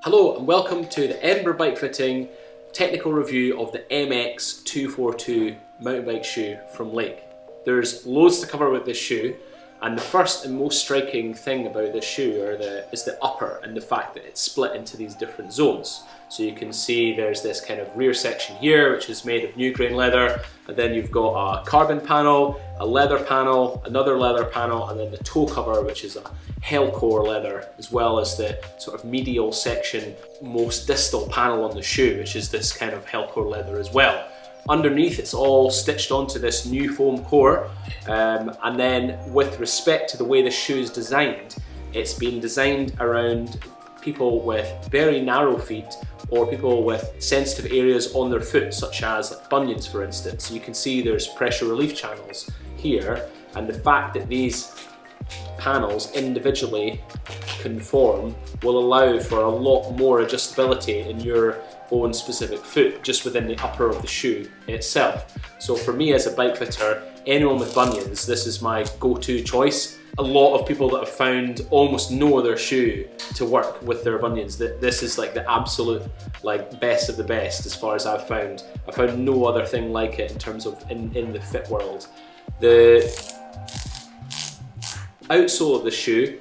Hello and welcome to the Edinburgh bike fitting technical review of the MX242 mountain bike shoe from Lake. There's loads to cover with this shoe, and the first and most striking thing about this shoe is the upper and the fact that it's split into these different zones. So you can see there's this kind of rear section here which is made of new grain leather, and then you've got a carbon panel, a leather panel, another leather panel, and then the toe cover which is a hellcore leather, as well as the sort of medial section, most distal panel on the shoe, which is this kind of hellcore leather as well. Underneath it's all stitched onto this new foam core, and then with respect to the way the shoe is designed, it's been designed around people with very narrow feet or people with sensitive areas on their foot, such as like bunions for instance. So you can see there's pressure relief channels here, and the fact that these panels individually conform will allow for a lot more adjustability in your own specific foot just within the upper of the shoe itself. So for me as a bike fitter, anyone with bunions, this is my go-to choice. A lot of people that have found almost no other shoe to work with their bunions, this is like the absolute best of the best as far as I've found. I found no other thing like it in terms of in the fit world. The outsole of the shoe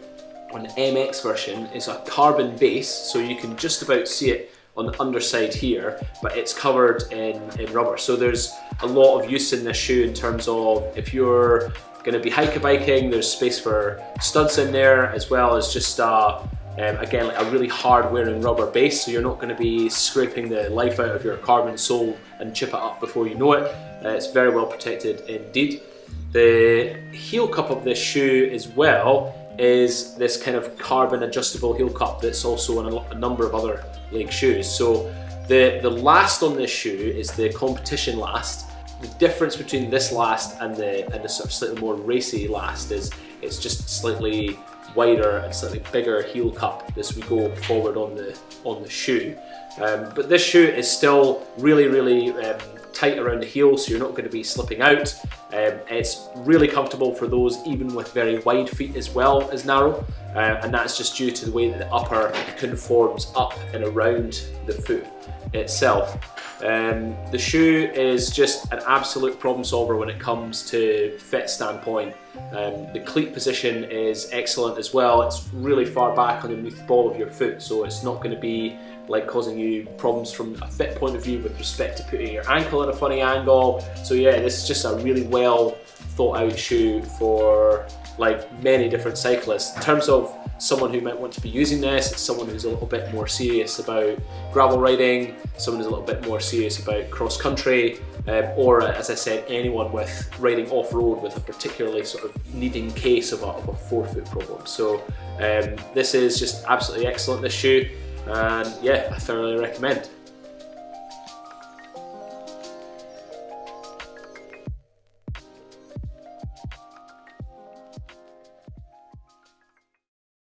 on the MX version is a carbon base, so you can just about see it on the underside here, but it's covered in rubber. So there's a lot of use in this shoe in terms of if you're going to be hiker biking, there's space for studs in there, as well as just again, like a really hard wearing rubber base, so you're not going to be scraping the life out of your carbon sole and chip it up before you know it. It's very well protected indeed. The heel cup of this shoe as well is this kind of carbon adjustable heel cup that's also in a number of other Lake shoes. So the last on this shoe is the competition last. The difference between this last and the sort of slightly more racy last is it's just slightly wider and slightly bigger heel cup as we go forward on the shoe. But this shoe is still really tight around the heel, so you're not going to be slipping out. It's really comfortable for those even with very wide feet as well as narrow, and that's just due to the way that the upper conforms up and around the foot itself. The shoe is just an absolute problem solver when it comes to fit standpoint. The cleat position is excellent as well. It's really far back underneath the ball of your foot, so it's not going to be like causing you problems from a fit point of view with respect to putting your ankle at a funny angle. So yeah, this is just a really well thought out shoe for like many different cyclists. In terms of someone who might want to be using this, it's someone who's a little bit more serious about gravel riding, someone who's a little bit more serious about cross country, or as I said, anyone with riding off-road with a particularly sort of needing case of a forefoot problem. So this is just absolutely excellent, this shoe, and yeah, I thoroughly recommend.